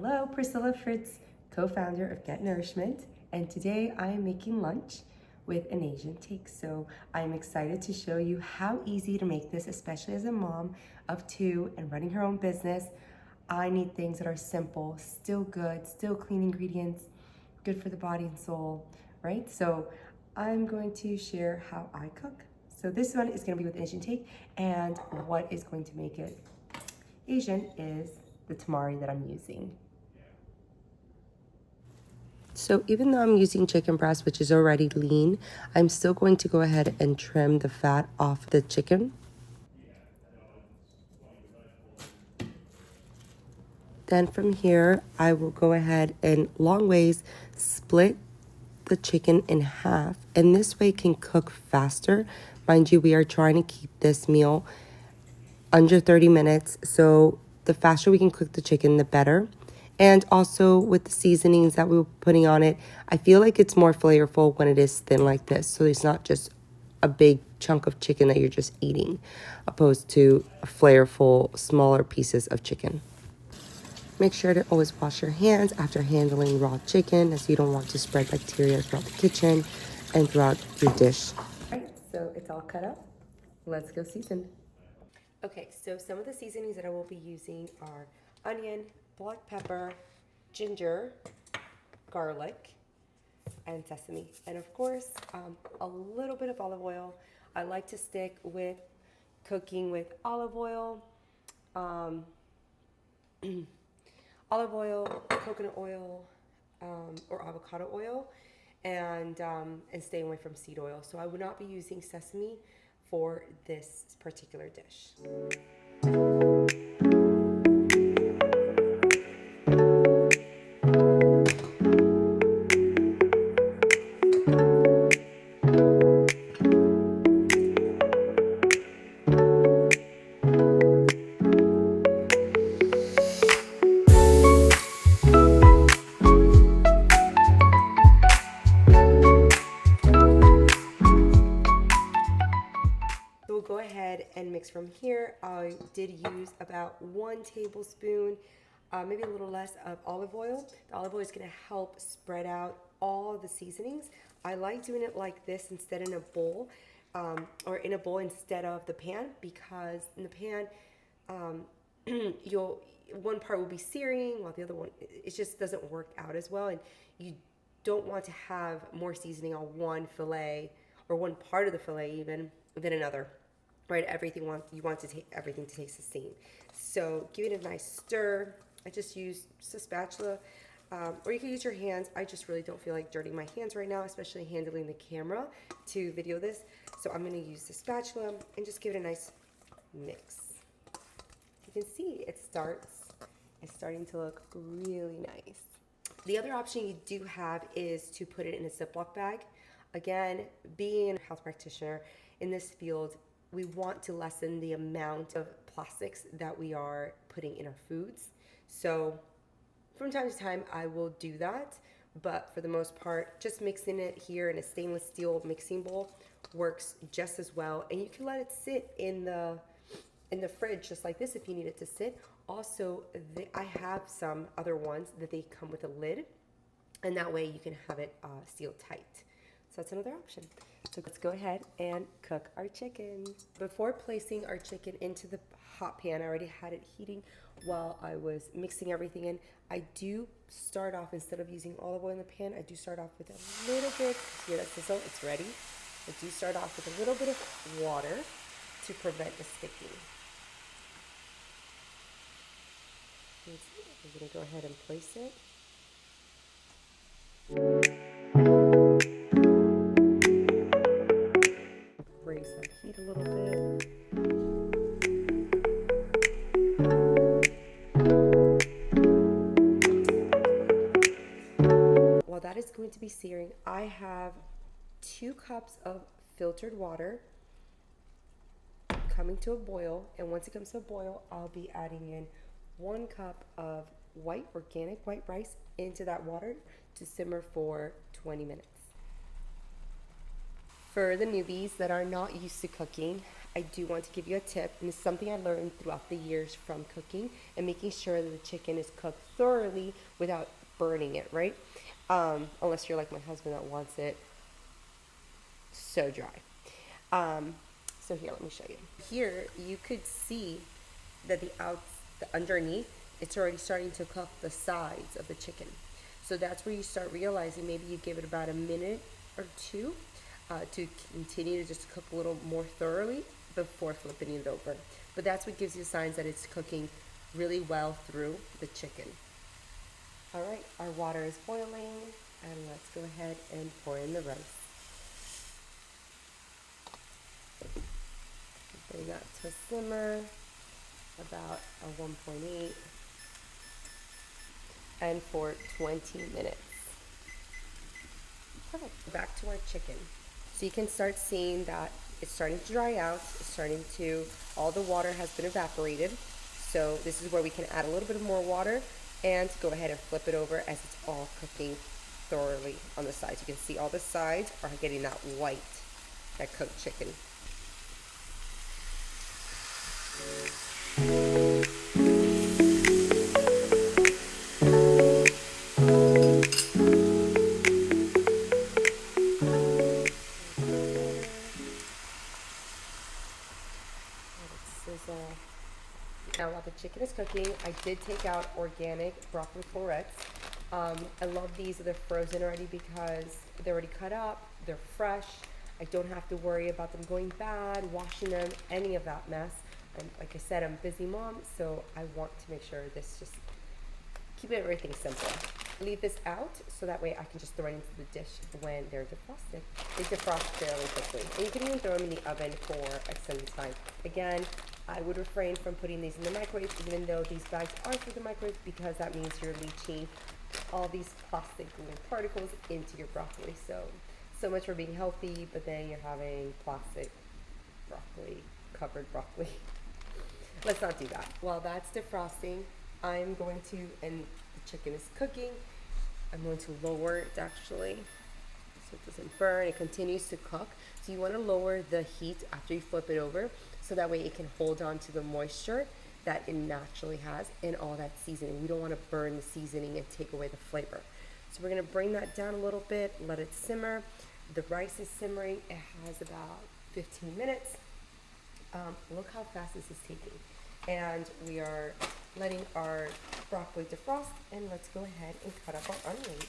Hello, Priscilla Fritz, co-founder of Get Nourishment, and today I am making lunch with an Asian take. So I'm excited to show you how easy to make this, especially as a mom of two and running her own business. I need things that are simple, still good, still clean ingredients, good for the body and soul, right? So I'm going to share how I cook. So this one is going to be with an Asian take, and what is going to make it Asian is the tamari that I'm using. So even though I'm using chicken breast, which is already lean, I'm still going to go ahead and trim the fat off the chicken. Then from here, I will go ahead and long ways split the chicken in half, and this way it can cook faster. Mind you, we are trying to keep this meal under 30 minutes, so the faster we can cook the chicken, the better. And also with the seasonings that we were putting on it, I feel like it's more flavorful when it is thin like this, so it's not just a big chunk of chicken that you're just eating, opposed to flavorful, smaller pieces of chicken. Make sure to always wash your hands after handling raw chicken, as you don't want to spread bacteria throughout the kitchen and throughout your dish. All right, so it's all cut up. Let's go season. Okay, so some of the seasonings that I will be using are onion, black pepper, ginger, garlic, and sesame. And of course, a little bit of olive oil. I like to stick with cooking with olive oil, coconut oil, or avocado oil, and staying away from seed oil. So I would not be using sesame for this particular dish. We'll go ahead and mix from here. I did use about 1 tablespoon, maybe a little less, of olive oil. The olive oil is going to help spread out all the seasonings. I like doing it like this instead in a bowl, or in a bowl instead of the pan, because in the pan, one part will be searing while the other one, it just doesn't work out as well, and you don't want to have more seasoning on one fillet or one part of the fillet even than another, right? You want to take everything to taste the same. So give it a nice stir. I just use a spatula, or you can use your hands. I just really don't feel like dirtying my hands right now, especially handling the camera to video this. So I'm going to use the spatula and just give it a nice mix. You can see it's starting to look really nice. The other option you do have is to put it in a Ziploc bag. Again, being a health practitioner in this field, we want to lessen the amount of plastics that we are putting in our foods. So from time to time, I will do that. But for the most part, just mixing it here in a stainless steel mixing bowl works just as well. And you can let it sit in the fridge just like this if you need it to sit. Also, I have some other ones that they come with a lid, and that way you can have it sealed tight. So that's another option. So let's go ahead and cook our chicken. Before placing our chicken into the hot pan, I already had it heating while I was mixing everything in. I do start off, instead of using olive oil in the pan, I do start off with a little bit, here that sizzle, it's ready. I do start off with a little bit of water to prevent the sticking. We're going to go ahead and place it. Raise that heat a little bit. While that is going to be searing, I have 2 cups of filtered water coming to a boil, and once it comes to a boil, I'll be adding in 1 cup of organic white rice into that water to simmer for 20 minutes. For the newbies that are not used to cooking, I do want to give you a tip, and it's something I learned throughout the years from cooking and making sure that the chicken is cooked thoroughly without burning it, right? Unless you're like my husband that wants it so dry. So here, let me show you. Here, you could see that the underneath, it's already starting to cook the sides of the chicken. So that's where you start realizing maybe you give it about a minute or two to continue to just cook a little more thoroughly before flipping it over. But that's what gives you signs that it's cooking really well through the chicken. All right, our water is boiling, and let's go ahead and pour in the rice. Bring that to a simmer, about a 1.8, and for 20 minutes. Perfect. Back to our chicken. So you can start seeing that it's starting to dry out. It's starting to, all the water has been evaporated. So this is where we can add a little bit more water and go ahead and flip it over as it's all cooking thoroughly on the sides. You can see all the sides are getting that white, that cooked chicken. Now while the chicken is cooking, I did take out organic broccoli florets. I love these. They're frozen already because they're already cut up, they're fresh. I don't have to worry about them going bad, washing them, any of that mess. And like I said, I'm a busy mom, so I want to make sure this just keep everything simple. Leave this out so that way I can just throw it into the dish when they're defrosted. They defrost fairly quickly. And you can even throw them in the oven for extended time. Again, I would refrain from putting these in the microwave, even though these bags are for the microwave, because that means you're leaching all these plastic little particles into your broccoli. So much for being healthy, but then you're having plastic broccoli, covered broccoli. Let's not do that. While that's defrosting, I'm going to, and the chicken is cooking, I'm going to lower it actually so it doesn't burn. It continues to cook. So you want to lower the heat after you flip it over so that way it can hold on to the moisture that it naturally has and all that seasoning. We don't want to burn the seasoning and take away the flavor. So we're going to bring that down a little bit, let it simmer. The rice is simmering. It has about 15 minutes. Look how fast this is taking. And we are letting our broccoli defrost, and let's go ahead and cut up our onions.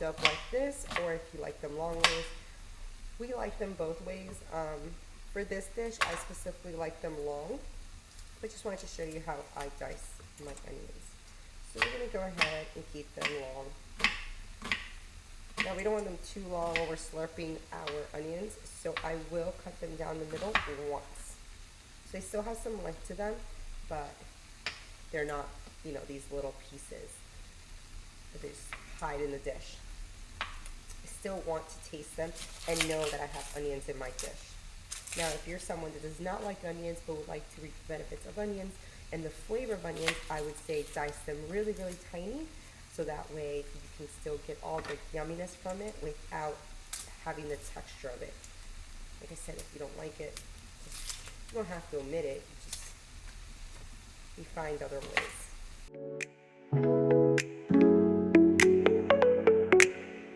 Up like this, or if you like them long ways. We like them both ways. For this dish, I specifically like them long. I just wanted to show you how I dice my onions. So we're going to go ahead and keep them long. Now we don't want them too long while we're slurping our onions, so I will cut them down the middle once. So they still have some length to them, but they're not, these little pieces that they just hide in the dish. Still want to taste them and know that I have onions in my dish. Now, if you're someone that does not like onions but would like to reap the benefits of onions and the flavor of onions, I would say dice them really, really tiny so that way you can still get all the yumminess from it without having the texture of it. Like I said, if you don't like it, you don't have to omit it. You find other ways.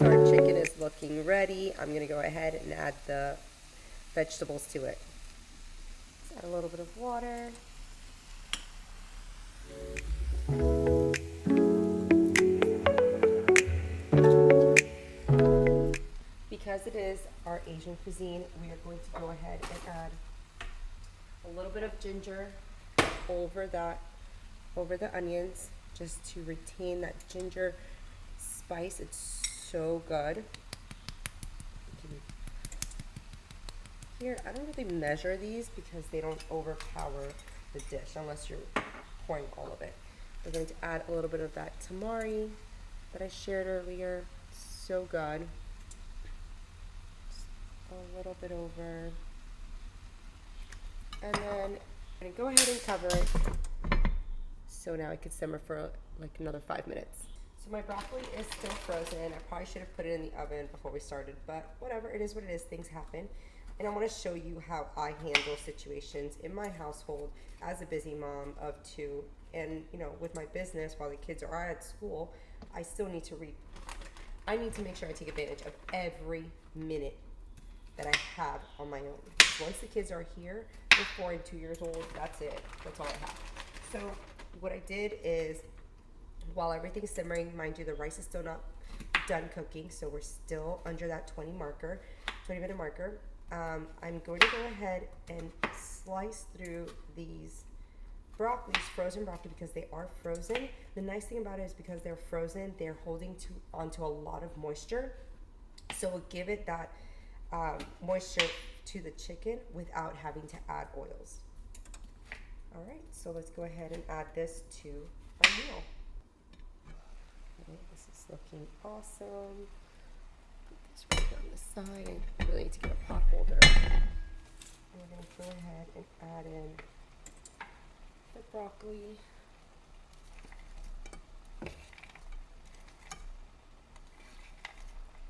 Our chicken is looking ready. I'm going to go ahead and add the vegetables to it. Let's add a little bit of water. Because it is our Asian cuisine, we are going to go ahead and add a little bit of ginger over the onions, just to retain that ginger spice. It's so good. Here, I don't really measure these because they don't overpower the dish unless you're pouring all of it. We're going to add a little bit of that tamari that I shared earlier. So good. Just a little bit over. And then I'm going to go ahead and cover it. So now it could simmer for like another 5 minutes. So my broccoli is still frozen. I probably should have put it in the oven before we started, but whatever, it is what it is, things happen. And I want to show you how I handle situations in my household as a busy mom of two. And you know, with my business, while the kids are at school, I still need to I need to make sure I take advantage of every minute that I have on my own. Once the kids are here, they're 4 and 2 years old, that's it. That's all I have. So what I did is, while everything's simmering, mind you, the rice is still not done cooking, so we're still under that 20-minute marker. I'm going to go ahead and slice through these frozen broccoli, because they are frozen. The nice thing about it is because they're frozen, they're holding onto a lot of moisture, so it'll give it that moisture to the chicken without having to add oils. All right, so let's go ahead and add this to our meal. Okay, this is looking awesome. Put this right here on the side. I really need to get a pot holder. We're going to go ahead and add in the broccoli.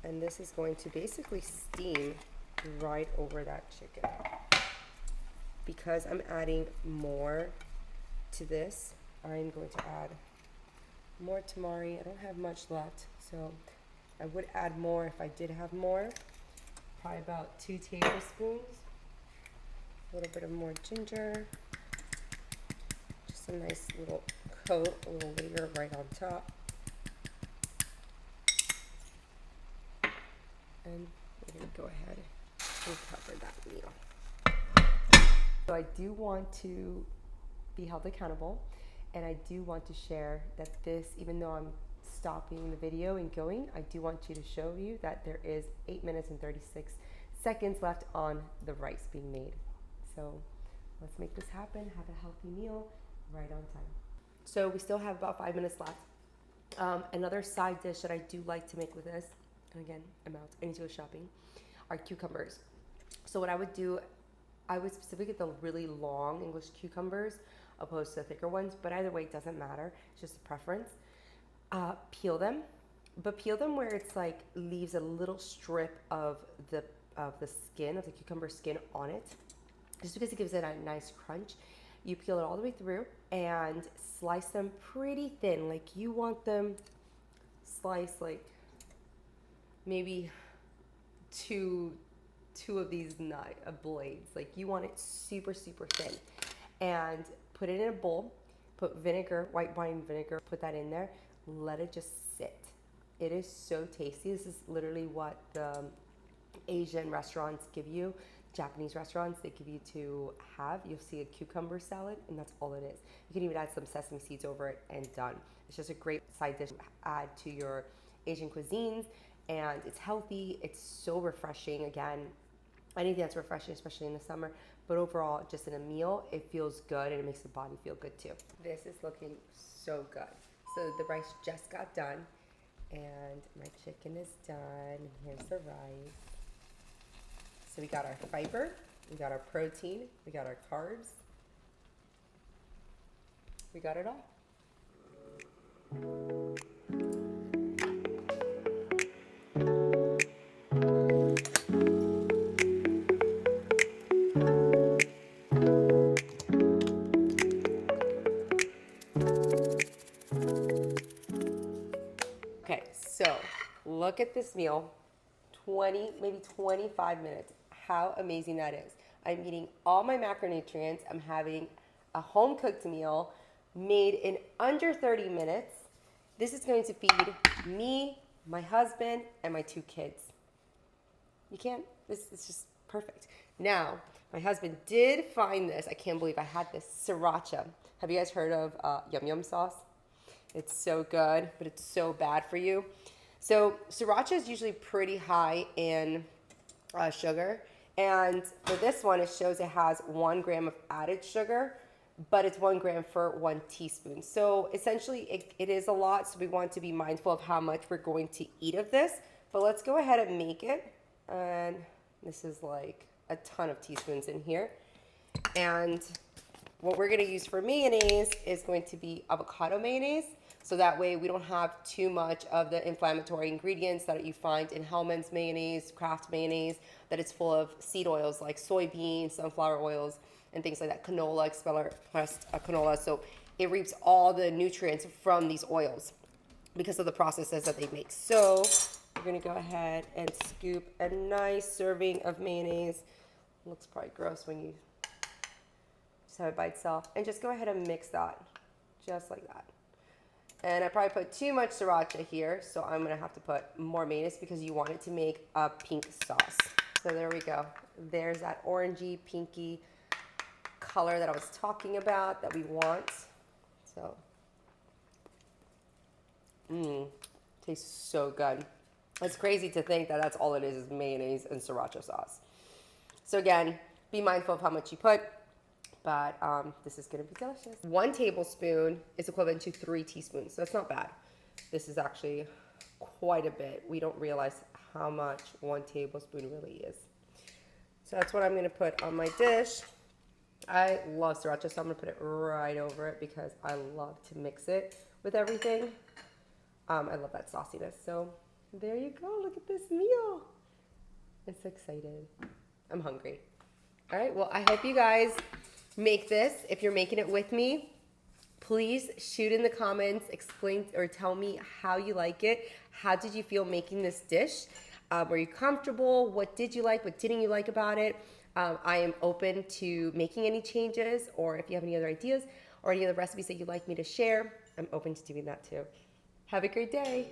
And this is going to basically steam right over that chicken. Because I'm adding more to this, I'm going to add more tamari. I don't have much left, so I would add more if I did have more. Probably about 2 tablespoons. A little bit of more ginger. Just a nice little coat, a little layer right on top. And we're going to go ahead and cover that meal. So I do want to be held accountable, and I do want to share that this, even though I'm stopping the video and going, I do want to show you that there is 8 minutes and 36 seconds left on the rice being made. So let's make this happen, have a healthy meal right on time. So we still have about 5 minutes left. Another side dish that I do like to make with this, and again, I'm out, I need to go shopping, are cucumbers. So what I would do, I would specifically get the really long English cucumbers opposed to the thicker ones, but either way, it doesn't matter. It's just a preference. Peel them, but peel them where it's like leaves a little strip of the skin, of the cucumber skin on it, just because it gives it a nice crunch. You peel it all the way through and slice them pretty thin. Like you want them sliced like maybe two of these blades. Like you want it super, super thin. And put it in a bowl, put vinegar, white wine vinegar, put that in there, let it just sit. It is so tasty. This is literally what the Asian restaurants give you, Japanese restaurants, they give you to have. You'll see a cucumber salad, and that's all it is. You can even add some sesame seeds over it, and done. It's just a great side dish to add to your Asian cuisines, and it's healthy. It's so refreshing. Again, anything that's refreshing, especially in the summer, but overall, just in a meal, it feels good, and it makes the body feel good too. This is looking so good. So the rice just got done, and my chicken is done. Here's the rice. So we got our fiber, we got our protein, we got our carbs. We got it all. Okay, so look at this meal. 20, maybe 25 minutes. How amazing that is. I'm eating all my macronutrients. I'm having a home cooked meal made in under 30 minutes. This is going to feed me, my husband, and my 2 kids. You can't, this is just perfect. Now, my husband did find this. I can't believe I had this sriracha. Have you guys heard of yum yum sauce? It's so good, but it's so bad for you. So sriracha is usually pretty high in sugar. And for this one, it shows it has 1 gram of added sugar. but it's 1 gram for 1 teaspoon. So essentially it is a lot. So we want to be mindful of how much we're going to eat of this, but let's go ahead and make it. And this is like a ton of teaspoons in here. And what we're going to use for mayonnaise is going to be avocado mayonnaise. So that way we don't have too much of the inflammatory ingredients that you find in Hellmann's mayonnaise, Kraft mayonnaise, that it's full of seed oils like soybean, sunflower oils, and things like that. Canola, expressed canola. So it reaps all the nutrients from these oils because of the processes that they make. So we're going to go ahead and scoop a nice serving of mayonnaise. Looks probably gross when you just have it by itself. And just go ahead and mix that just like that. And I probably put too much sriracha here, so I'm gonna have to put more mayonnaise because you want it to make a pink sauce. So there we go. There's that orangey, pinky color that I was talking about that we want. So, tastes so good. It's crazy to think that that's all it is mayonnaise and sriracha sauce. So again, be mindful of how much you put. But this is going to be delicious. 1 tablespoon is equivalent to 3 teaspoons. So that's not bad. This is actually quite a bit. We don't realize how much 1 tablespoon really is. So that's what I'm going to put on my dish. I love sriracha, so I'm going to put it right over it because I love to mix it with everything. I love that sauciness. So there you go. Look at this meal. I'm so excited. I'm hungry. All right. Well, I hope you guys make this. If you're making it with me, please shoot in the comments, explain or tell me how you like it. How did you feel making this dish? Were you comfortable? What did you like? What didn't you like about it? I am open to making any changes, or if you have any other ideas or any other recipes that you'd like me to share, I'm open to doing that too. Have a great day.